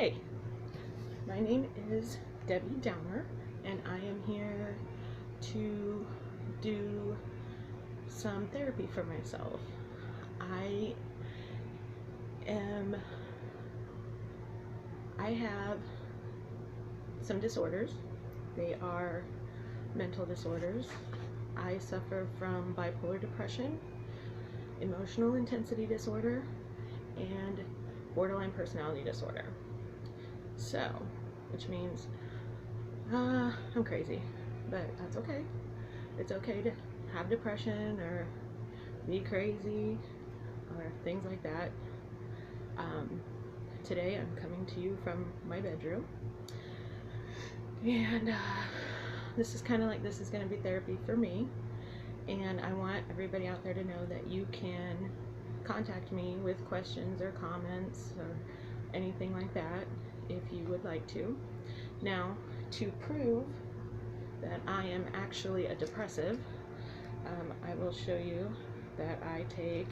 Hi, my name is Debbie Downer, and I am here to do some therapy for myself. I have some disorders. They are mental disorders. I suffer from bipolar depression, emotional intensity disorder, and borderline personality disorder. So, which means I'm crazy, but that's okay. It's okay to have depression or be crazy or things like that. Today I'm coming to you from my bedroom, and this is kind of like, this is going to be therapy for me, and I want everybody out there to know that you can contact me with questions or comments or anything like that if you would like to. Now, to prove that I am actually a depressive, I will show you that I take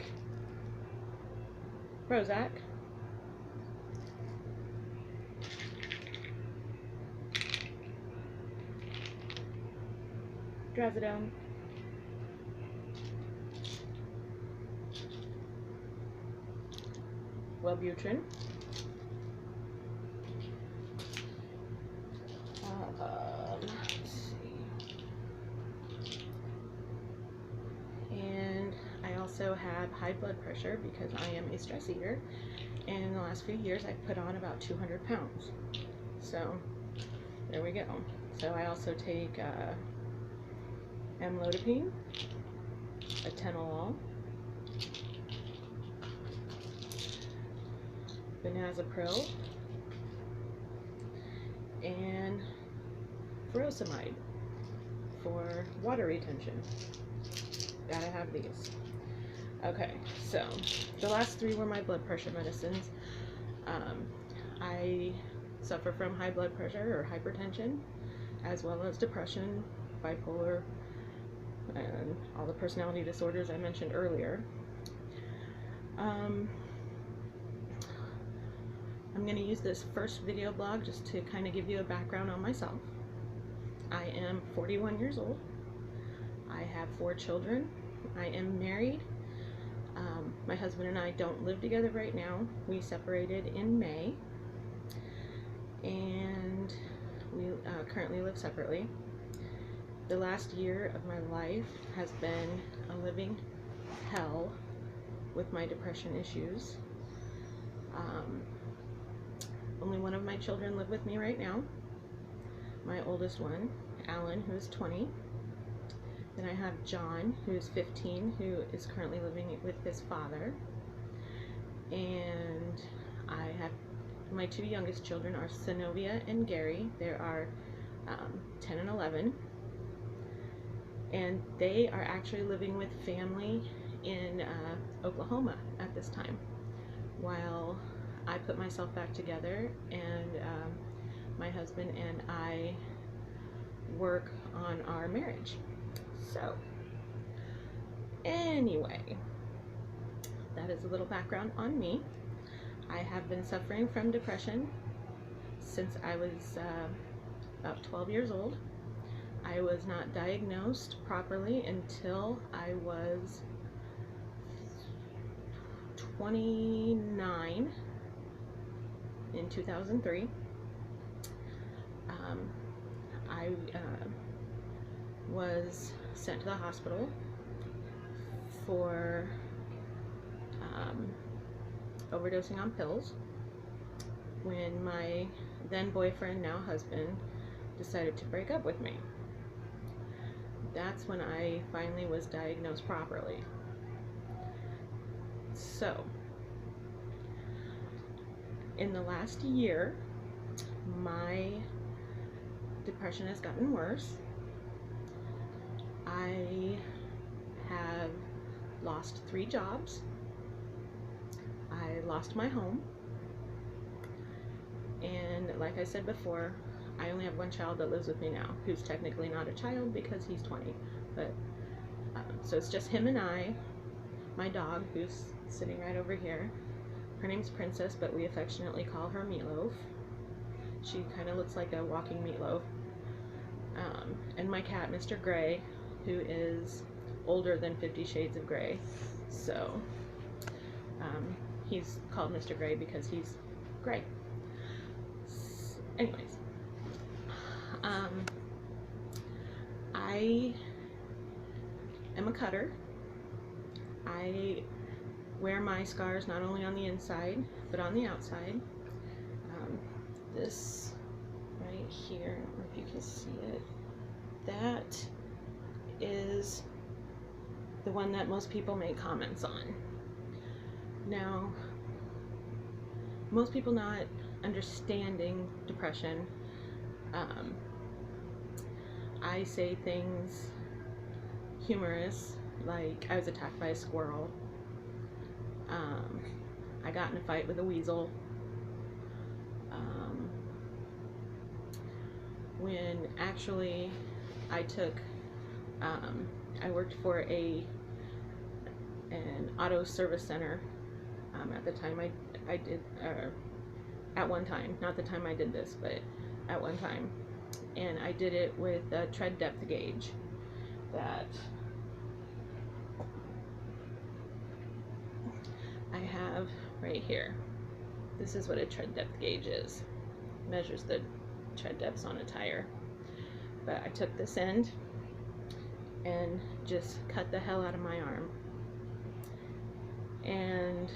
Prozac, Trazodone, Wellbutrin, let's see, and I also have high blood pressure because I am a stress eater, and in the last few years I've put on about 200 pounds. So there we go. So I also take amlodipine, atenolol, benazepril, and furosemide for water retention. Gotta have these. Okay, so the last three were my blood pressure medicines. I suffer from high blood pressure or hypertension, as well as depression, bipolar, and all the personality disorders I mentioned earlier. I'm going to use this first video blog just to kind of give you a background on myself. I am 41 years old. I have 4 children. I am married. My husband and I don't live together right now. We separated in May, and we currently live separately. The last year of my life has been a living hell with my depression issues. Only one of my children live with me right now. My oldest one, Alan, who is 20. Then I have John, who is 15, who is currently living with his father. And I have my 2 youngest children are Zenobia and Gary. They are 10 and 11. And they are actually living with family in Oklahoma at this time, while I put myself back together, and my husband and I work on our marriage. So anyway, that is a little background on me. I have been suffering from depression since I was about 12 years old. I was not diagnosed properly until I was 29 in 2003. I was sent to the hospital for overdosing on pills when my then boyfriend, now husband, decided to break up with me. That's when I finally was diagnosed properly. So, in the last year, my depression has gotten worse. I have lost 3 jobs. I lost my home. And like I said before, I only have 1 child that lives with me now, who's technically not a child because he's 20. But so it's just him and I. My dog, who's sitting right over here, her name's Princess, but we affectionately call her Meatloaf. She kind of looks like a walking meatloaf. And my cat, Mr. Gray, who is older than 50 Shades of Gray. So he's called Mr. Gray because he's gray. Anyways, I am a cutter. I wear my scars not only on the inside, but on the outside. This right here, I don't know if you can see it, that is the one that most people make comments on. Now, most people not understanding depression, I say things humorous, like I was attacked by a squirrel, I got in a fight with a weasel, when actually I took, I worked for an auto service center at the time I did, at one time, not the time I did this, but at one time, and I did it with a tread depth gauge that I have right here. This is what a tread depth gauge is. It measures the tread depths on a tire. But I took this end and just cut the hell out of my arm. And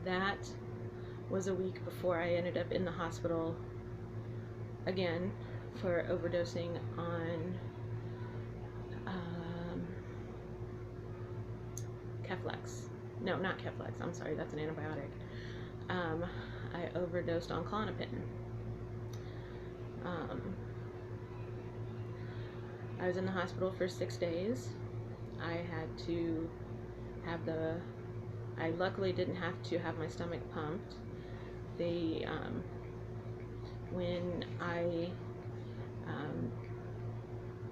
that was a week before I ended up in the hospital again for overdosing on Keflex. No, not Keflex, I'm sorry, that's an antibiotic. I overdosed on Klonopin. I was in the hospital for 6 days. I had to have I luckily didn't have to have my stomach pumped. They, when I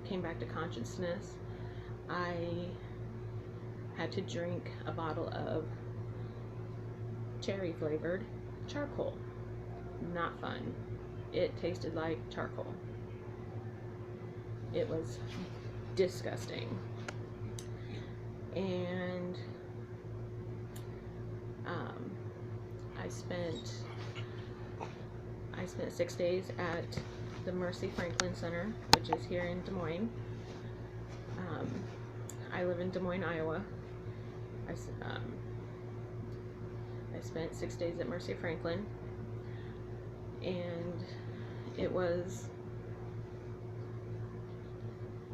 came back to consciousness, I had to drink a bottle of cherry flavored charcoal. Not fun. It tasted like charcoal. It was disgusting. And I spent 6 days at the Mercy Franklin Center, which is here in Des Moines. I live in Des Moines, Iowa. I spent 6 days at Mercy Franklin, and it was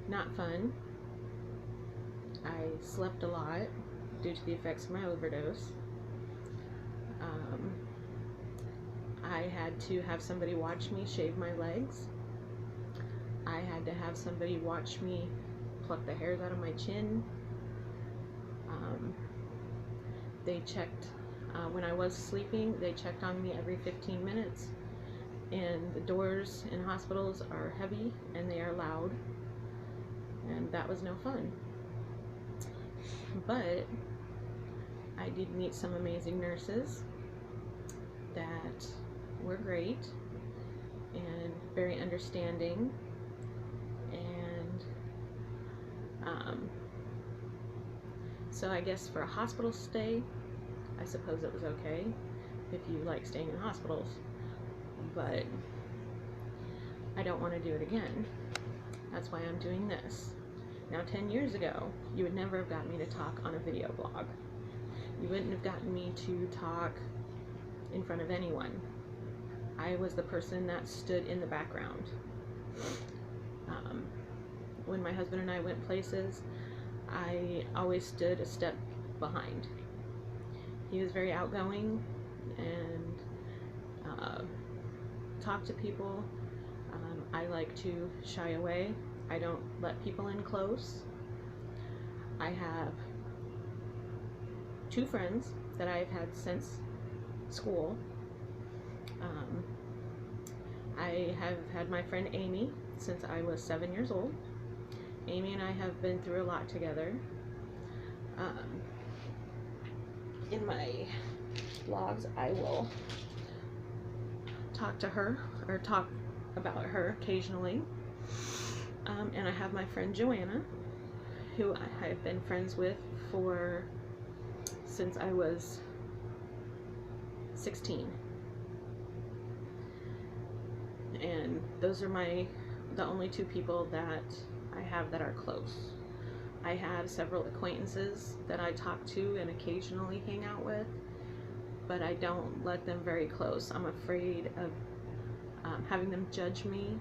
not fun. I slept a lot due to the effects of my overdose. I had to have somebody watch me shave my legs. I had to have somebody watch me pluck the hairs out of my chin. They checked, when I was sleeping, they checked on me every 15 minutes. And the doors in hospitals are heavy and they are loud. And that was no fun. But I did meet some amazing nurses that were great and very understanding, and so I guess for a hospital stay, I suppose it was okay if you like staying in hospitals, but I don't want to do it again. That's why I'm doing this. Now, 10 years ago, you would never have gotten me to talk on a video blog. You wouldn't have gotten me to talk in front of anyone. I was the person that stood in the background. When my husband and I went places, I always stood a step behind. He was very outgoing and talked to people. I like to shy away. I don't let people in close. I have 2 friends that I've had since school. I have had my friend Amy since I was 7 years old. Amy and I have been through a lot together. In my vlogs, I will talk to her or talk about her occasionally. And I have my friend Joanna, who I've been friends with since I was 16. And those are the only two people that I have that are close. I have several acquaintances that I talk to and occasionally hang out with, but I don't let them very close. I'm afraid of having them judge me